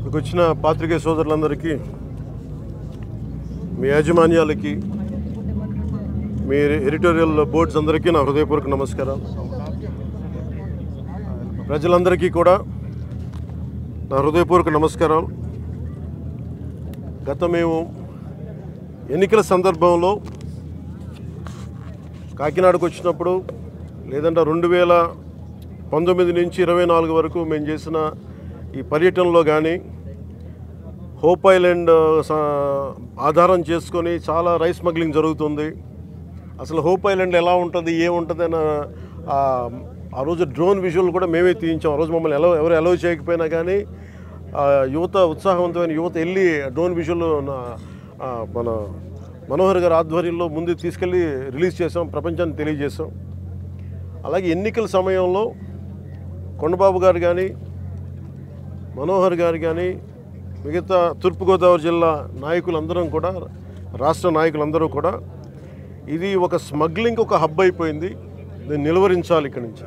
ఇక్కడికి వచ్చిన పాత్రికేయ సోదరులందరికీ, మీ యాజమాన్యాలకి, మీ ఎడిటోరియల్ బోర్డ్స్ అందరికీ నా హృదయపూర్వక నమస్కారాలు. ప్రజలందరికీ కూడా నా హృదయపూర్వక నమస్కారాలు. మేము ఎన్నికల సందర్భంలో కాకినాడకు వచ్చినప్పుడు, లేదంటే 2019 నుంచి 24 వరకు మేము చేసిన ఈ పర్యటనలో కానీ హోప్ ఐలాండ్ ఆధారం చేసుకొని చాలా రైస్ స్మగ్లింగ్ జరుగుతుంది. అసలు హోప్ ఐలాండ్ ఎలా ఉంటుంది, ఏముంటుంది అని ఆ రోజు డ్రోన్ విజువల్ కూడా మేమే తీయించాం. ఆ రోజు మమ్మల్ని ఎవరు అలౌ చేయకపోయినా కానీ యువత, ఉత్సాహవంతమైన యువత వెళ్ళి డ్రోన్ విజువల్ మన మనోహర్ గారి ఆధ్వర్యంలో ముందు తీసుకెళ్ళి రిలీజ్ చేసాం, ప్రపంచాన్ని తెలియజేసాం. అలాగే ఎన్నికల సమయంలో కొండబాబు గారు కానీ, మనోహర్ గారు కానీ, మిగతా తూర్పుగోదావరి జిల్లా నాయకులందరం కూడా, రాష్ట్ర నాయకులందరూ కూడా ఇది ఒక స్మగ్లింగ్ ఒక హబ్ అయిపోయింది, దీన్ని నిలువరించాలి ఇక్కడి నుంచి.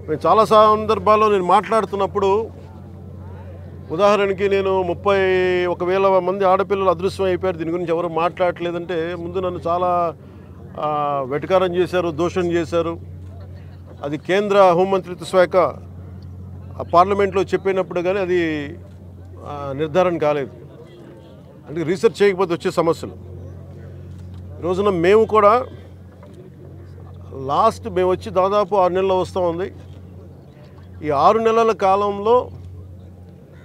నేను చాలా సందర్భాల్లో నేను మాట్లాడుతున్నప్పుడు, ఉదాహరణకి నేను 31,000 మంది ఆడపిల్లలు అదృశ్యం అయిపోయారు, దీని గురించి ఎవరు మాట్లాడలేదంటే ముందు నన్ను చాలా వెటకారం చేశారు, దోషం చేశారు. అది కేంద్ర హోంమంత్రిత్వ శాఖ పార్లమెంట్లో చెప్పినప్పుడు కానీ అది నిర్ధారణ కాలేదు. అంటే రీసెర్చ్ చేయకపోతే వచ్చే సమస్యలు. ఈరోజున మేము కూడా మేము వచ్చి దాదాపు 6 నెలలు వస్తూ ఉంది. ఈ 6 నెలల కాలంలో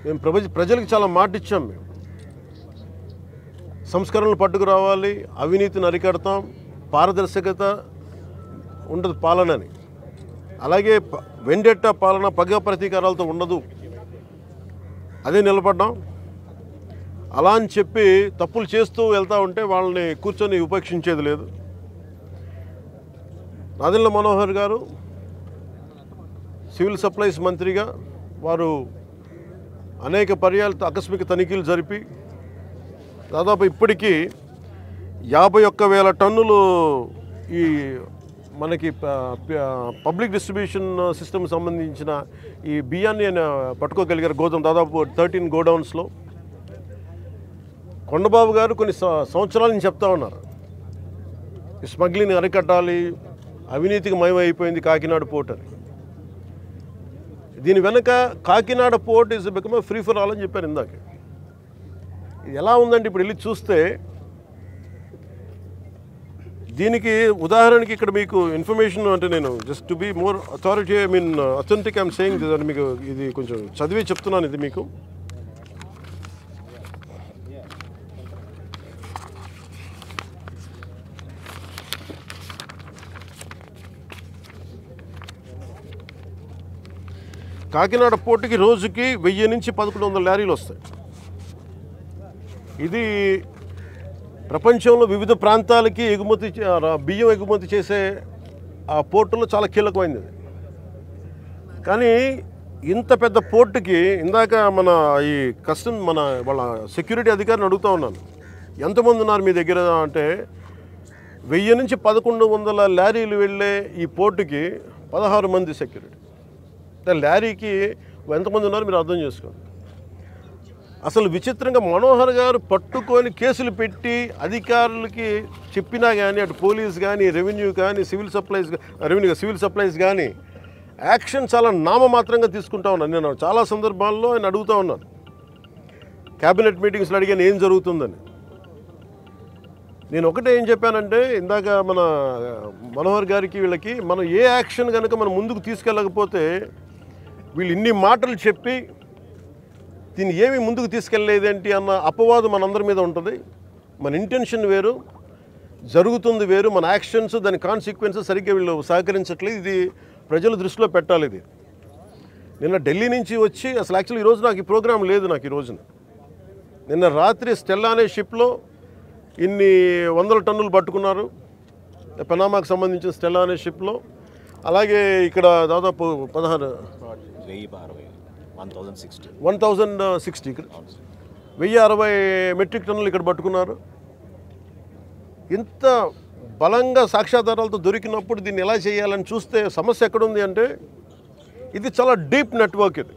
మేము ప్రజలకు చాలా మాట ఇచ్చాం. మేము సంస్కరణలు పట్టుకురావాలి, అవినీతిని అరికడతాం, పారదర్శకత ఉండదు పాలనని, అలాగే వెండెట్ట పాలన పగ ప్రతీకారాలతో ఉండదు, అదే నిలబడ్డాం. అలా అని చెప్పి తప్పులు చేస్తూ వెళ్తూ ఉంటే వాళ్ళని కూర్చొని ఉపేక్షించేది లేదు. నాదెండ్ల మనోహర్ గారు సివిల్ సప్లైస్ మంత్రిగా వారు అనేక పర్యాలు ఆకస్మిక తనిఖీలు జరిపి దాదాపు ఇప్పటికీ 51,000 టన్నులు ఈ మనకి పబ్లిక్ డిస్ట్రిబ్యూషన్ సిస్టమ్ సంబంధించిన ఈ బియ్యాన్ని ఆయన పట్టుకోగలిగారు. దాదాపు 13 గోడౌన్స్లో. కొండబాబు గారు కొన్ని సంవత్సరాల నుంచి చెప్తా ఉన్నారు, ఈ స్మగ్లింగ్ అరికట్టాలి, అవినీతికి మయమైపోయింది కాకినాడ పోర్ట్ అని. దీని వెనక Kakinada port is become free for all అని చెప్పారు ఇందాక. ఇది ఎలా ఉందంటే ఇప్పుడు వెళ్ళి చూస్తే, దీనికి ఉదాహరణకి ఇక్కడ మీకు ఇన్ఫర్మేషన్, అంటే నేను just to be more authority, authentic I'm saying this అని మీకు ఇది కొంచెం చదివి చెప్తున్నాను. ఇది మీకు కాకినాడ పోర్టుకి రోజుకి 1000 నుంచి 1100 లారీలు వస్తాయి. ఇది ప్రపంచంలో వివిధ ప్రాంతాలకి బియ్యం ఎగుమతి చేసే ఆ పోర్టులో చాలా కీలకమైనది. కానీ ఇంత పెద్ద పోర్టుకి ఇందాక ఈ వాళ్ళ సెక్యూరిటీ అధికారిని అడుగుతూ ఉన్నాను, ఎంతమంది ఉన్నారు మీ దగ్గర అంటే, 1000 నుంచి 1100 లారీలు వెళ్ళే ఈ పోర్టుకి 16 మంది సెక్యూరిటీ. లారీకి ఎంతమంది ఉన్నారు మీరు అర్థం చేసుకోండి. అసలు విచిత్రంగా మనోహర్ గారు పట్టుకొని కేసులు పెట్టి అధికారులకి చెప్పినా కానీ, అటు పోలీస్ కానీ, రెవెన్యూ కానీ, సివిల్ సప్లైస్ కానీ యాక్షన్ చాలా నామమాత్రంగా తీసుకుంటా ఉన్నాను. నేను చాలా సందర్భాల్లో ఆయన అడుగుతూ ఉన్నాను, క్యాబినెట్ మీటింగ్స్లో అడిగాను ఏం జరుగుతుందని. నేను ఒకటే ఏం చెప్పానంటే, ఇందాక మన మనోహర్ గారికి వీళ్ళకి మనం ఏ యాక్షన్ కనుక మనం ముందుకు తీసుకెళ్ళకపోతే, వీళ్ళు ఇన్ని మాటలు చెప్పి దీన్ని ఏమీ ముందుకు తీసుకెళ్ళలేదేంటి అన్న అపవాదం మనందరి మీద ఉంటుంది. మన ఇంటెన్షన్ వేరు, జరుగుతుంది వేరు, మన యాక్షన్స్, దాని కాన్సిక్వెన్సెస్ సరిగ్గా వీళ్ళు సహకరించట్లేదు. ఇది ప్రజల దృష్టిలో పెట్టాలి. ఇది నిన్న ఢిల్లీ నుంచి వచ్చి, అసలు యాక్చువల్లీ ఈరోజు నాకు ఈ ప్రోగ్రాం లేదు. నాకు ఈ రోజున నిన్న రాత్రి స్టెల్లా అనే షిప్లో ఇన్ని 100 టన్నులు పట్టుకున్నారు, పనామాకు సంబంధించిన స్టెల్లా అనే షిప్లో. అలాగే ఇక్కడ దాదాపు 1060 మెట్రిక్ టన్నులు ఇక్కడ పట్టుకున్నారు. ఇంత బలంగా సాక్ష్యాధారాలతో దొరికినప్పుడు దీన్ని ఎలా చేయాలని చూస్తే సమస్య ఎక్కడుంది అంటే, ఇది చాలా డీప్ నెట్వర్క్. ఇది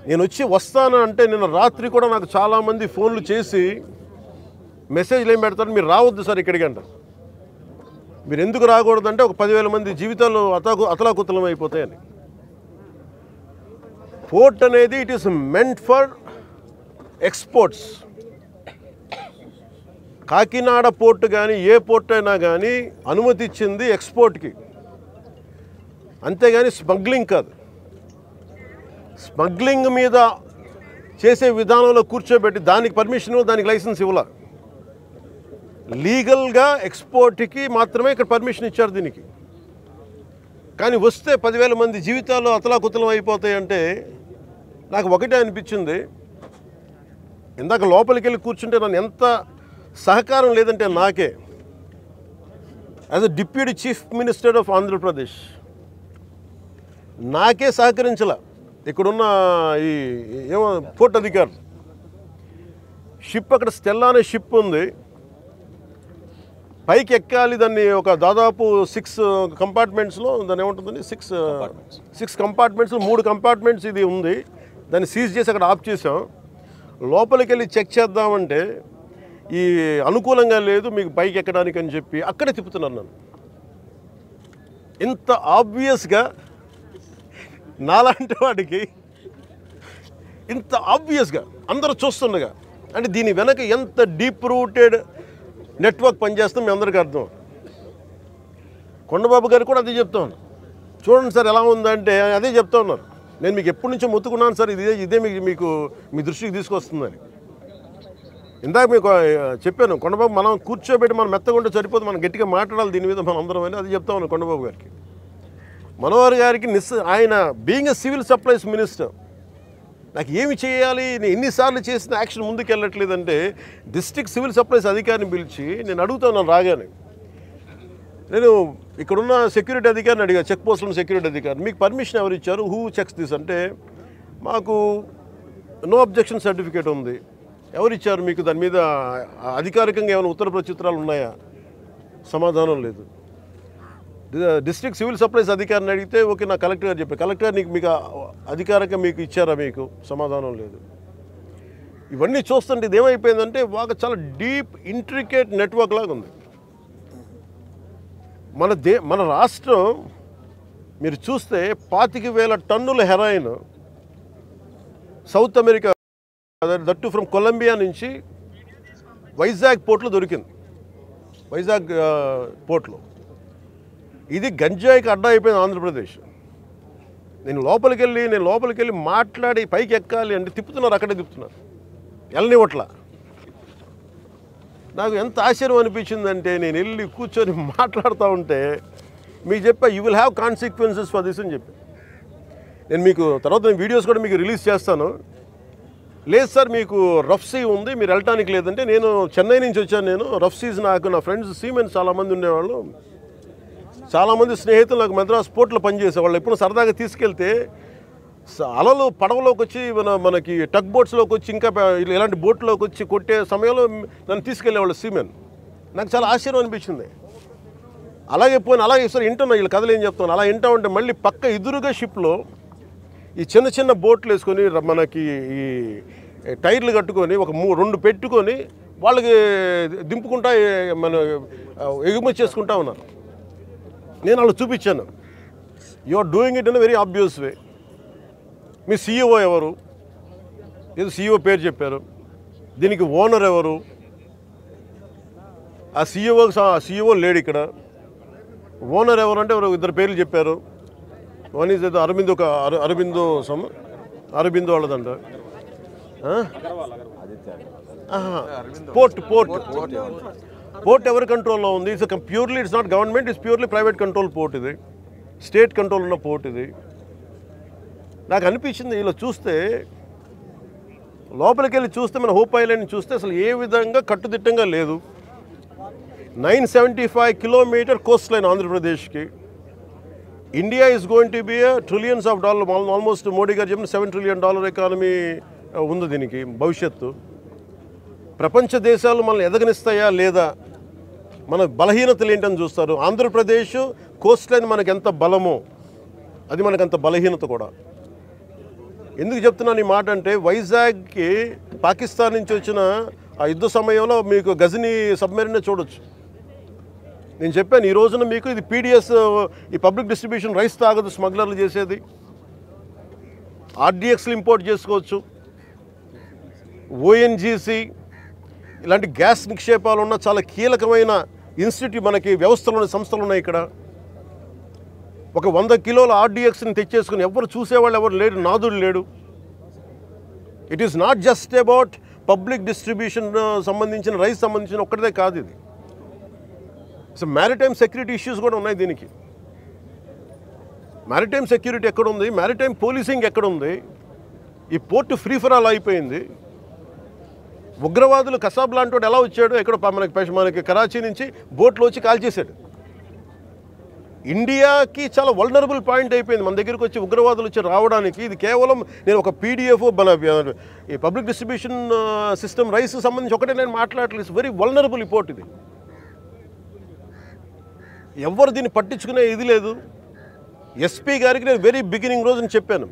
నేను వస్తాను అంటే నిన్న రాత్రి కూడా నాకు చాలామంది ఫోన్లు చేసి మెసేజ్లు ఏం పెడతారు, మీరు రావద్దు సార్ ఇక్కడికి అంటారు. మీరు ఎందుకు రాకూడదంటే ఒక 10,000 మంది జీవితాలు అతలాకుతలం అయిపోతాయని. పోర్ట్ అనేది it is meant for exports. Kakinada port కానీ ఏ పోర్ట్ అయినా కానీ అనుమతి ఇచ్చింది ఎక్స్పోర్ట్కి, అంతేగాని స్మగ్లింగ్ కాదు. స్మగ్లింగ్ మీద చేసే విధానంలో కూర్చోబెట్టి దానికి పర్మిషన్, దానికి లైసెన్స్ ఇవ్వాల. లీగల్గా ఎక్స్పోర్ట్కి మాత్రమే ఇక్కడ పర్మిషన్ ఇచ్చారు దీనికి. కానీ వస్తే 10,000 మంది జీవితాలు అతలాకుతలం అయిపోతాయంటే నాకు ఒకటే అనిపించింది. ఇందాక లోపలికి వెళ్ళి కూర్చుంటే నన్ను ఎంత సహకారం లేదంటే నాకే, as a deputy chief minister of Andhra Pradesh నాకే సహకరించాల. ఇక్కడున్న ఈ ఏమో పోర్ట్ అధికారి, షిప్ అక్కడ స్టెల్లా అనే షిప్ ఉంది, పైకి ఎక్కాలి. దాన్ని ఒక దాదాపు 6 కంపార్ట్మెంట్స్లో దాన్ని ఏముంటుందని 6 కంపార్ట్మెంట్స్ 3 కంపార్ట్మెంట్స్ ఇది ఉంది. దాన్ని సీజ్ చేసి అక్కడ ఆఫ్ చేసాం. లోపలికి వెళ్ళి చెక్ చేద్దామంటే ఈ అనుకూలంగా లేదు మీకు పైకి ఎక్కడానికి అని చెప్పి అక్కడే తిప్పుతున్నారు నన్ను. ఇంత ఆబ్వియస్గా నాలాంటి వాడికి ఇంత ఆబ్వియస్గా అందరూ చూస్తుండగా, అంటే దీని వెనక ఎంత డీప్ రూటెడ్ నెట్వర్క్ పనిచేస్తాం మీ అందరికీ అర్థం. కొండబాబు గారు కూడా అదే చెప్తా ఉన్నారు. చూడండి సార్ ఎలా ఉందంటే అదే చెప్తా ఉన్నారు. నేను మీకు ఎప్పటి నుంచో మొత్తుకున్నాను సార్, ఇదే మీకు మీ దృష్టికి తీసుకొస్తుందని. ఇందాక మీకు చెప్పాను, కొండబాబు మనం కూర్చోబెట్టి మనం మెత్తగుంటే సరిపోదు, మనం గట్టిగా మాట్లాడాలి దీని మీద మనం అందరం అని అది చెప్తా ఉన్నాను కొండబాబు గారికి. మనోహర్ గారికి ఆయన being a civil supplies minister నాకు ఏమి చేయాలి, నేను ఎన్నిసార్లు చేసిన యాక్షన్ ముందుకు వెళ్ళట్లేదంటే డిస్ట్రిక్ట్ సివిల్ సప్లైస్ అధికారిని పిలిచి నేను అడుగుతాను రాగానే. నేను ఇక్కడున్న సెక్యూరిటీ అధికారిని అడిగా, చెక్ పోస్టులో సెక్యూరిటీ అధికారి, మీకు పర్మిషన్ ఎవరు ఇచ్చారు, హూ చెక్స్ దిస్ అంటే మాకు నో అబ్జెక్షన్ సర్టిఫికేట్ ఉంది. ఎవరు ఇచ్చారు మీకు, దాని మీద అధికారికంగా ఏమైనా ఉత్తర ప్రత్యుత్తరాలు ఉన్నాయా? సమాధానం లేదు. డిస్ట్రిక్ట్ సివిల్ సప్లైస్ అధికారిని అడిగితే ఓకే నా కలెక్టర్ గారు చెప్పారు, కలెక్టర్ మీకు అధికారికంగా మీకు ఇచ్చారా, మీకు సమాధానం లేదు. ఇవన్నీ చూస్తుంటే ఇది ఏమైపోయిందంటే చాలా డీప్ ఇంట్రికేట్ నెట్వర్క్ లాగా ఉంది. మన రాష్ట్రం మీరు చూస్తే 25,000 టన్నుల heroin South America that from Colombia నుంచి వైజాగ్ పోర్ట్లో దొరికింది. వైజాగ్ పోర్ట్లో ఇది గంజాయికి అడ్డా అయిపోయింది ఆంధ్రప్రదేశ్. నేను లోపలికి వెళ్ళి మాట్లాడి పైకి ఎక్కాలి అంటే తిప్పుతున్నారు, అక్కడే తిప్పుతున్నారు, వెళ్ళనివ్వట్ల. నాకు ఎంత ఆశ్చర్యం అనిపించిందంటే నేను వెళ్ళి కూర్చొని మాట్లాడుతూ ఉంటే మీకు చెప్పా you will have consequences for this అని చెప్పి. నేను మీకు తర్వాత వీడియోస్ కూడా మీకు రిలీజ్ చేస్తాను. లేదు సార్ మీకు రఫ్ సీ ఉంది మీరు వెళ్ళటానికి లేదంటే, నేను చెన్నై నుంచి వచ్చాను, నేను రఫ్ సీస్ నాకు నా ఫ్రెండ్స్ సీమెన్స్ చాలామంది ఉండేవాళ్ళు, చాలామంది స్నేహితులు నాకు మద్రాస్ పోర్ట్లో పనిచేసేవాళ్ళు. ఎప్పుడు సరదాగా తీసుకెళ్తే అలలు పడవలోకి వచ్చి మనకి టగ్ బోట్స్లోకి వచ్చి ఇంకా ఇలాంటి బోట్లోకి వచ్చి కొట్టే సమయంలో నన్ను తీసుకెళ్ళేవాళ్ళు సీమెన్. నాకు చాలా ఆశ్చర్యం అనిపించింది. అలాగే సార్ వింటున్నా వీళ్ళు కథలు ఏం చెప్తాను, అలా వింటా ఉంటే మళ్ళీ పక్క ఎదురుగా షిప్లో ఈ చిన్న బోట్లు వేసుకొని మనకి ఈ టైర్లు కట్టుకొని ఒక 2 పెట్టుకొని వాళ్ళకి దింపుకుంటా మన ఎగుమతి చేసుకుంటా ఉన్నారు. నేను వాళ్ళు చూపించాను, you are doing it in very obvious way. మీ సీఈఓ ఎవరు, ఏదో సీఈఓ పేరు చెప్పారు, దీనికి ఓనర్ ఎవరు, ఆ సీఈఓ లేడు ఇక్కడ, ఓనర్ ఎవరు అంటే ఎవరు 2 పేర్లు చెప్పారు. వన్ ఈజ్ ఏదో అరబిందో వాళ్ళదంట. పోర్ట్ ఎవరి కంట్రోల్లో ఉంది? Purely it's not government, it's purely private control port. ఇది స్టేట్ కంట్రోల్ ఉన్న పోర్ట్. ఇది నాకు అనిపించింది ఇలా చూస్తే, లోపలికి వెళ్ళి చూస్తే మన హోప్ ఐలాండ్ చూస్తే అసలు ఏ విధంగా కట్టుదిట్టంగా లేదు. 975 కిలోమీటర్ కోస్ట్ లైన్ ఆంధ్రప్రదేశ్కి. India is going to be trillions of dollar, almost Modi గారు చెప్పిన $7 trillion ఎకానమీ ఉంది దీనికి భవిష్యత్తు. ప్రపంచ దేశాలు మనల్ని ఎదగనిస్తాయా లేదా, మన బలహీనతలు ఏంటని చూస్తారు. ఆంధ్రప్రదేశ్ కోస్ట్ లైన్ మనకు ఎంత బలమో అది మనకంత బలహీనత కూడా. ఎందుకు చెప్తున్నాను ఈ మాట అంటే, వైజాగ్కి పాకిస్తాన్ నుంచి వచ్చిన ఆ యుద్ధ సమయంలో మీకు గజనీ సబ్మెరీన్ చూడొచ్చు. నేను చెప్పాను ఈ రోజున మీకు ఇది పీడిఎస్, ఈ పబ్లిక్ డిస్ట్రిబ్యూషన్ రైస్ తాగదు స్మగ్లర్లు చేసేది. ఆర్డిఎక్స్లు ఇంపోర్ట్ చేసుకోవచ్చు. ఓఎన్జీసీ ఇలాంటి గ్యాస్ నిక్షేపాలు ఉన్న చాలా కీలకమైన ఇన్స్టిట్యూట్ మనకి వ్యవస్థలు సంస్థలు ఉన్నాయి ఇక్కడ. ఒక 100 కిలోల ఆర్డిఎక్స్ని తెచ్చేసుకుని ఎవరు చూసేవాళ్ళు ఎవరు లేడు, నాదుడు లేడు. It is not just about public distribution సంబంధించిన రైస్ సంబంధించిన ఒక్కటిదే కాదు ఇది. సో మ్యారిటైమ్ సెక్యూరిటీ ఇష్యూస్ కూడా ఉన్నాయి దీనికి. మ్యారిటైమ్ సెక్యూరిటీ ఎక్కడుంది, మ్యారిటైమ్ పోలీసింగ్ ఎక్కడుంది? ఈ పోర్టు ఫ్రీ ఫర్ ఆల్ అయిపోయింది. ఉగ్రవాదులు కసాబ్ లాంటి వాడు ఎలా వచ్చాడు, ఎక్కడ మనకి కరాచీ నుంచి బోట్లో వచ్చి కాల్ చేశాడు. ఇండియాకి చాలా వల్నరబుల్ పాయింట్ అయిపోయింది మన దగ్గరికి వచ్చి ఉగ్రవాదులు వచ్చి రావడానికి. ఇది కేవలం నేను ఒక పీడిఎఫ్ మన ఈ పబ్లిక్ డిస్ట్రిబ్యూషన్ సిస్టమ్ రైస్ సంబంధించి ఒకటే నేను మాట్లాడలేదు. వెరీ వల్నరబుల్ రిపోర్ట్ ఇది. ఎవరు దీన్ని పట్టించుకునే ఇది లేదు. ఎస్పీ గారికి నేను వెరీ బిగినింగ్ రోజున చెప్పాను.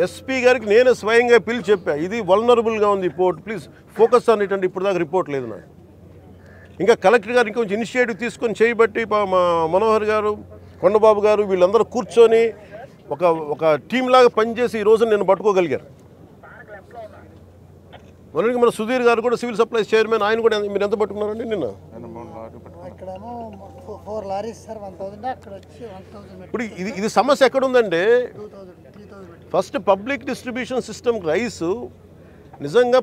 ఎస్పీ గారికి నేనే స్వయంగా పిలిచి చెప్పా, ఇది వల్నరబుల్గా ఉంది report, please focus on it అంటే ఇప్పుడు దాకా రిపోర్ట్ లేదు నాకు. ఇంకా కలెక్టర్ గారు ఇంకొంచెం ఇనిషియేటివ్ తీసుకొని చేయబట్టి మా మనోహర్ గారు, కొండబాబు గారు వీళ్ళందరూ కూర్చొని ఒక టీం లాగా పనిచేసి ఈ రోజు నేను పట్టుకోగలిగారు. మనకి మన సుధీర్ గారు కూడా సివిల్ సప్లైస్ చైర్మన్, ఆయన కూడా మీరు ఎంత పట్టుకున్నారండి నిన్న? ఇప్పుడు ఇది సమస్య ఎక్కడుందంటే, first public distribution system rice నిజంగా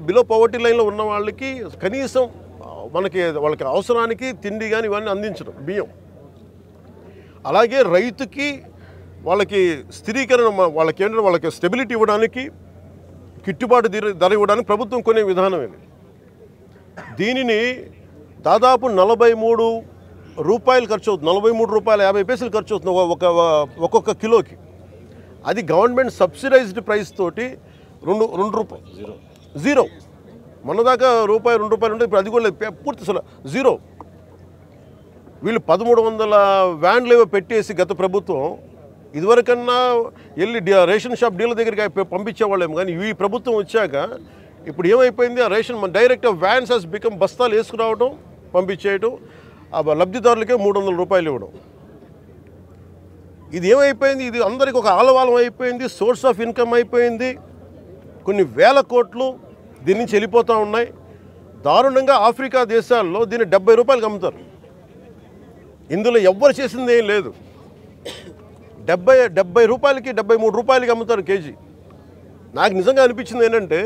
బిలో పవర్టీ లైన్లో ఉన్న వాళ్ళకి కనీసం వాళ్ళకి అవసరానికి తిండి కానీ ఇవన్నీ అందించడం, బియ్యం. అలాగే రైతుకి వాళ్ళకి స్థిరీకరణ, వాళ్ళకి ఏంటంటే వాళ్ళకి స్టెబిలిటీ ఇవ్వడానికి, గిట్టుబాటు ధర ఇవ్వడానికి ప్రభుత్వం కొనే విధానం ఇది. దీనిని దాదాపు 43 రూపాయలు ఖర్చు అవుతుంది, 43 రూపాయల 50 పైసలు ఖర్చు అవుతుంది ఒక్కొక్క కిలోకి. అది గవర్నమెంట్ సబ్సిడైజ్డ్ ప్రైస్ తోటి 2 రూపాయలు జీరో. మొన్నదాకా రూపాయి 2 రూపాయలు ఉంటే ఇప్పుడు అది కూడా లేదు, పూర్తి అసలు జీరో. వీళ్ళు 1300 వ్యాన్లు ఏవో పెట్టేసి గత ప్రభుత్వం, ఇదివరకన్నా వెళ్ళి రేషన్ షాప్ డీలర్ దగ్గరికి పంపించేవాళ్ళేమో, కానీ ఈ ప్రభుత్వం వచ్చాక ఇప్పుడు ఏమైపోయింది, ఆ ration direct vans has become బస్తాలు వేసుకురావడం, పంపించేయడం, ఆ లబ్ధిదారులకే 300 రూపాయలు ఇవ్వడం. ఇది ఏమైపోయింది, ఇది అందరికీ ఒక ఆలవాలం అయిపోయింది, సోర్స్ ఆఫ్ ఇన్కమ్ అయిపోయింది. కొన్ని వేల కోట్లు దీని నుంచి వెళ్ళిపోతూ ఉన్నాయి. దారుణంగా ఆఫ్రికా దేశాల్లో దీన్ని 70 రూపాయలకి అమ్ముతారు. ఇందులో ఎవ్వరు చేసింది ఏం లేదు. 70 రూపాయలకి 73 రూపాయలకి అమ్ముతారు కేజీ. నాకు నిజంగా అనిపించింది ఏంటంటే,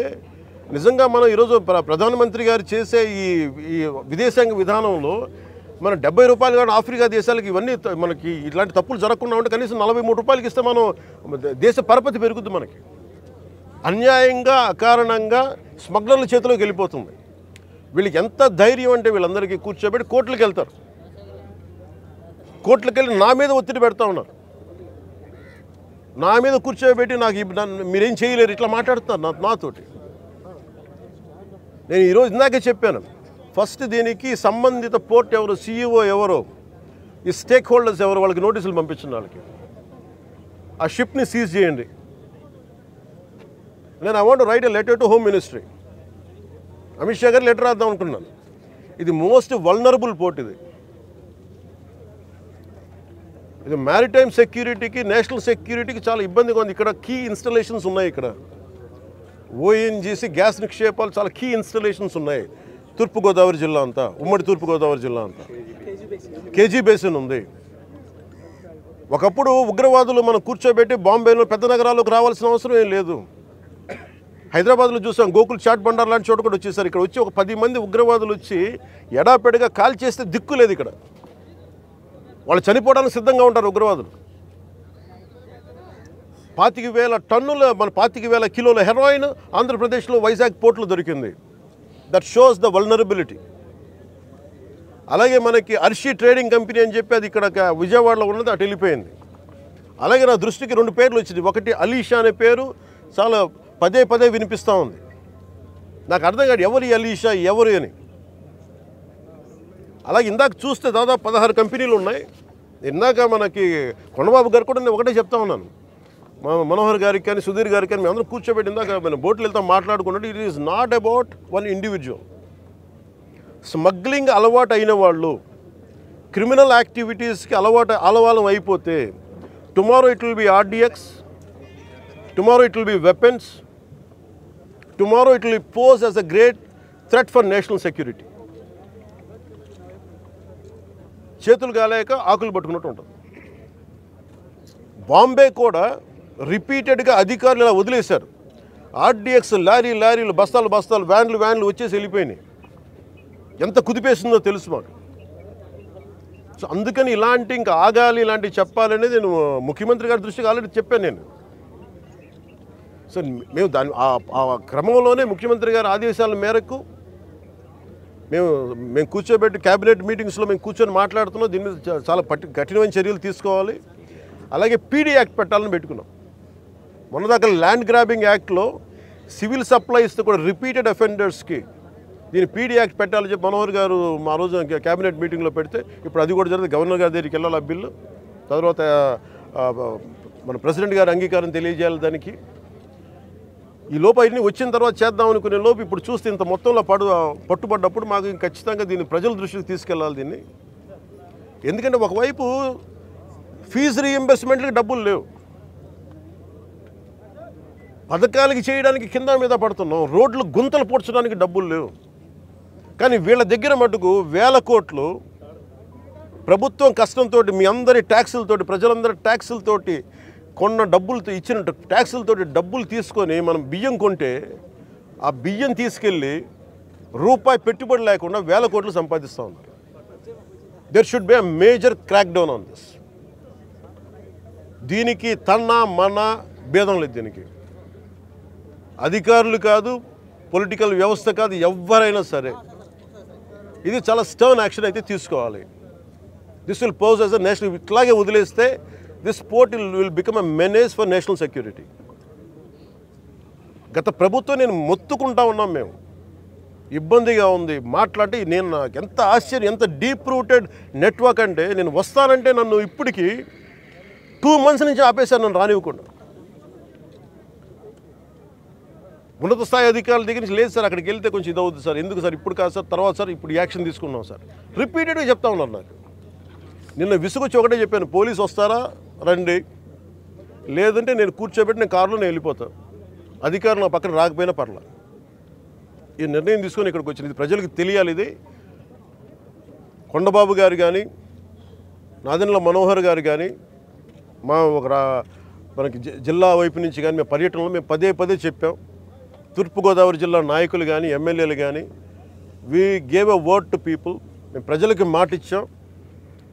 నిజంగా మనం ఈరోజు ప్రధానమంత్రి గారు చేసే ఈ విదేశాంగ విధానంలో మనం 70 రూపాయలు కానీ ఆఫ్రికా దేశాలకి ఇవన్నీ మనకి ఇట్లాంటి తప్పులు జరగకుండా ఉంటే కనీసం 43 రూపాయలకి ఇస్తే మనం దేశ పరపతి పెరుగుద్ది. మనకి అన్యాయంగా అకారణంగా స్మగ్లర్ల చేతిలోకి వెళ్ళిపోతుంది. వీళ్ళకి ఎంత ధైర్యం అంటే వీళ్ళందరికీ కూర్చోబెట్టి కోర్టులకు వెళ్తారు. కోర్టులకు వెళ్ళి నా మీద ఒత్తిడి పెడతా ఉన్నారు. నా మీద కూర్చోబెట్టి మీరేం చేయలేరు ఇట్లా మాట్లాడుతున్నారు నాతోటి. నేను ఈరోజు ఇందాకే చెప్పాను, ఫస్ట్ దీనికి సంబంధిత పోర్ట్ ఎవరు, CEO ఎవరో, ఈ స్టేక్ హోల్డర్స్ ఎవరు, వాళ్ళకి నోటీసులు పంపించిన వాళ్ళకి ఆ షిప్ని సీజ్ చేయండి. నేను I want to right a letter to home ministry. Amit Shah గారు లెటర్ రాద్దాం అనుకున్నాను. ఇది మోస్ట్ వల్నరబుల్ పోర్ట్. ఇది మ్యారిటైమ్ సెక్యూరిటీకి, నేషనల్ సెక్యూరిటీకి చాలా ఇబ్బందిగా ఉంది. ఇక్కడ కీ ఇన్స్టలేషన్స్ ఉన్నాయి. ఇక్కడ ఓఎన్జీసీ గ్యాస్ నిక్షేపాలు చాలా కీ ఇన్స్టలేషన్స్ ఉన్నాయి. తూర్పుగోదావరి జిల్లా అంతా, ఉమ్మడి తూర్పుగోదావరి జిల్లా అంతా కేజీ బేసిన్ ఉంది. ఒకప్పుడు ఉగ్రవాదులు మనం కూర్చోబెట్టి బాంబేలో పెద్ద నగరాల్లోకి రావాల్సిన అవసరం ఏం లేదు. హైదరాబాద్లో చూసాం, గోకుల్ చాట్ బండార్ లాంటి చోట కూడా వచ్చేసారు. ఇక్కడ వచ్చి ఒక 10 మంది ఉగ్రవాదులు వచ్చి ఎడాపెడగా కాల్ చేస్తే దిక్కు లేదు. ఇక్కడ వాళ్ళు చనిపోవడానికి సిద్ధంగా ఉంటారు ఉగ్రవాదులు. 25,000 టన్నుల 25,000 కిలోల హెరాయిన్ ఆంధ్రప్రదేశ్లో వైజాగ్ పోర్టులో దొరికింది. That shows the vulnerability. అలాగే మనకి అర్షి ట్రేడింగ్ కంపెనీ అని చెప్పి అది ఇక్కడ విజయవాడలో ఉన్నది, అటు వెళ్ళిపోయింది. అలాగే నా దృష్టికి 2 పేర్లు వచ్చింది. ఒకటి అలీషా అనే పేరు చాలా పదే వినిపిస్తూ ఉంది. నాకు అర్థం కాదు ఎవరు అలీషా, ఎవరు అని. అలాగే ఇందాక చూస్తే దాదాపు 16 కంపెనీలు ఉన్నాయి. ఇందాక మనకి కొండబాబు గారు కూడా నేను ఒకటే చెప్తా ఉన్నాను, మనోహర్ గారికి కానీ సుధీర్ గారికి కానీ మేము అందరం కూర్చోబెట్టి ఇందాక మనం బోట్లు వెళ్తాం మాట్లాడుకున్నట్టు, it is not about one individual. Smuggling అలవాటు అయిన వాళ్ళు, క్రిమినల్ యాక్టివిటీస్కి అలవాలం అయిపోతే tomorrow it will be RDX, tomorrow it will be weapons, tomorrow it will pose as a great threat for national security. చేతులు గాలేక ఆకులు పట్టుకున్నట్టు ఉంటుంది. బాంబే కూడా రిపీటెడ్గా అధికారులు ఇలా వదిలేశారు. ఆర్డిఎక్స్ లారీలు బస్తాలు వ్యాన్లు వచ్చేసి వెళ్ళిపోయినాయి. ఎంత కుదిపేస్తుందో తెలుసు మాకు. సో అందుకని ఇంకా ఆగాలి, ఇలాంటివి చెప్పాలనేది నేను ముఖ్యమంత్రి గారి దృష్టికి ఆల్రెడీ చెప్పాను నేను. సో మేము ఆ క్రమంలోనే ముఖ్యమంత్రి గారి ఆదేశాల మేరకు మేము కూర్చోబెట్టి క్యాబినెట్ మీటింగ్స్లో మేము కూర్చొని మాట్లాడుతున్నాం. దీని మీద చాలా కఠినమైన చర్యలు తీసుకోవాలి. అలాగే పీడీ యాక్ట్ పెట్టాలని పెట్టుకున్నాం. మొన్నదాకా ల్యాండ్ గ్రాబింగ్ యాక్ట్లో సివిల్ సప్లైస్తో కూడా రిపీటెడ్ అఫెండర్స్కి దీన్ని పీడీ యాక్ట్ పెట్టాలని చెప్పి మనోహర్ గారు మా రోజు క్యాబినెట్ మీటింగ్లో పెడితే ఇప్పుడు అది కూడా జరిగింది. గవర్నర్ గారి దగ్గరికి వెళ్ళాలి ఆ బిల్లు, తర్వాత మన ప్రెసిడెంట్ గారి అంగీకారం తెలియజేయాలి దానికి. ఈ లోపు అన్ని వచ్చిన తర్వాత చేద్దాం అనుకునే లోపు ఇప్పుడు చూస్తే ఇంత మొత్తంలో పట్టుబడ్డప్పుడు మాకు ఖచ్చితంగా దీన్ని ప్రజల దృష్టికి తీసుకెళ్ళాలి దీన్ని. ఎందుకంటే ఒకవైపు ఫీజు రీఎంబర్స్మెంట్లకి డబ్బులు లేవు, పథకాలకి చేయడానికి కింద మీద పడుతున్నాం, రోడ్లు గుంతలు పూడ్చడానికి డబ్బులు లేవు. కానీ వీళ్ళ దగ్గర మటుకు వేల కోట్లు ప్రభుత్వం కష్టంతో మీ అందరి ట్యాక్సులతోటి, ప్రజలందరి ట్యాక్సులతోటి కొన్న డబ్బులతో ఇచ్చిన ట్యాక్సులతోటి డబ్బులు తీసుకొని మనం బియ్యం కొంటే ఆ బియ్యం తీసుకెళ్ళి రూపాయి పెట్టుబడి లేకుండా వేల కోట్లు సంపాదిస్తూ ఉన్నారు. There should be a major crack down on this. దీనికి మన భేదం లేదు. దీనికి అధికారులు కాదు, పొలిటికల్ వ్యవస్థ కాదు, ఎవరైనా సరే ఇది చాలా స్టర్న్ యాక్షన్ అయితే తీసుకోవాలి. This will pose as a national. ఇట్లాగే వదిలేస్తే this port will become a menace for national security. గత ప్రభుత్వం నేను మొత్తుకుంటా ఉన్నాం, మేము ఇబ్బందిగా ఉంది మాట్లాడి. నేను నాకు ఎంత ఆశ్చర్యం, ఎంత డీప్ రూటెడ్ నెట్వర్క్ అంటే నేను వస్తానంటే నన్ను ఇప్పటికీ 2 months నుంచి ఆపేశాను, నన్ను రానివ్వకుండా. ఉన్నత స్థాయి అధికారుల దగ్గర నుంచి లేదు సార్, అక్కడికి వెళ్తే కొంచెం ఇది అవుతుంది సార్, ఎందుకు సార్ ఇప్పుడు కాదు సార్, తర్వాత సార్ ఇప్పుడు యాక్షన్ తీసుకున్నాం సార్, రిపీటెడ్గా చెప్తా ఉన్నారు నాకు. నిన్న విసుగొచ్చి ఒకటే చెప్పాను, పోలీసు వస్తారా రండి, లేదంటే నేను కూర్చోబెట్టి నేను కారులో నేను వెళ్ళిపోతాను, అధికారులు నా పక్కన రాకపోయినా పర్లా. ఈ నిర్ణయం తీసుకొని ఇక్కడికి వచ్చింది. ఇది ప్రజలకు తెలియాలి. ఇది కొండబాబు గారు కానీ, నాదెండ్ల మనోహర్ గారు కానీ, మనకి జిల్లా వైపు నుంచి కానీ మేము పర్యటనలో మేము పదే చెప్పాం. తూర్పుగోదావరి జిల్లా నాయకులు కానీ, ఎమ్మెల్యేలు కానీ, we gave a word to people. మేము ప్రజలకి మాట ఇచ్చాం,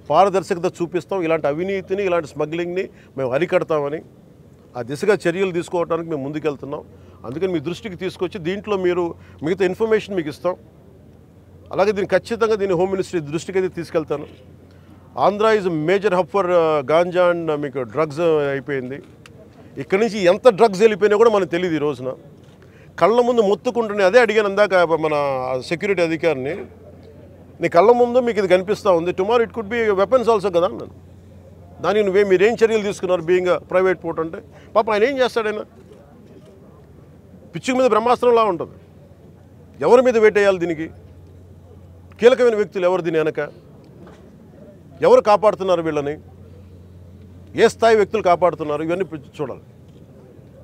పారదర్శకత చూపిస్తాం, ఇలాంటి అవినీతిని, ఇలాంటి స్మగ్లింగ్ని మేము అరికడతామని. ఆ దిశగా చర్యలు తీసుకోవడానికి మేము ముందుకెళ్తున్నాం. అందుకని మీ దృష్టికి తీసుకొచ్చి దీంట్లో మీరు మిగతా ఇన్ఫర్మేషన్ మీకు ఇస్తాం. అలాగే దీన్ని ఖచ్చితంగా హోమ్ మినిస్ట్రీ దృష్టికి అయితే తీసుకెళ్తాను. Andhra is major hub for ganja and మీకు డ్రగ్స్ అయిపోయింది. ఇక్కడి నుంచి ఎంత డ్రగ్స్ వెళ్ళిపోయినా కూడా మనకు తెలియదు. ఈ రోజున కళ్ళ ముందు మొత్తుకుంటున్నాయి. అదే అడిగాను అందాక మన సెక్యూరిటీ అధికారిని, నీ కళ్ళ ముందు మీకు ఇది కనిపిస్తూ ఉంది, tomorrow it could be weapons also కదా అన్నాను. దానికి మీరేం చర్యలు తీసుకున్నారు బీయింగ్ ప్రైవేట్ పోర్ట్ అంటే? పాప ఆయన ఏం చేస్తాడైనా, పిచ్చి మీద బ్రహ్మాస్త్రంలా ఉంటుంది. ఎవరి మీద వేటేయాలి దీనికి? కీలకమైన వ్యక్తులు ఎవరు దీని వెనక? ఎవరు కాపాడుతున్నారు వీళ్ళని? ఏ స్థాయి వ్యక్తులు కాపాడుతున్నారు? ఇవన్నీ చూడాలి.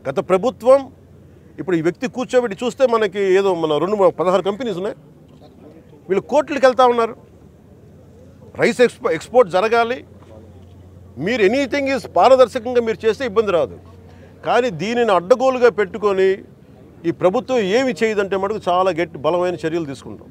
గత ప్రభుత్వం ఇప్పుడు ఈ వ్యక్తి కూర్చోబెట్టి చూస్తే మనకి ఏదో మన 16 కంపెనీస్ ఉన్నాయి, వీళ్ళు కోర్టులకు వెళ్తూ ఉన్నారు. రైస్ ఎక్స్పోర్ట్ జరగాలి, మీరు ఎనీథింగ్ ఈజ్ పారదర్శకంగా మీరు చేస్తే ఇబ్బంది రాదు. కానీ దీనిని అడ్డగోలుగా పెట్టుకొని ఈ ప్రభుత్వం ఏమి చేయదంటే మటుకు చాలా బలమైన చర్యలు తీసుకుంటాం.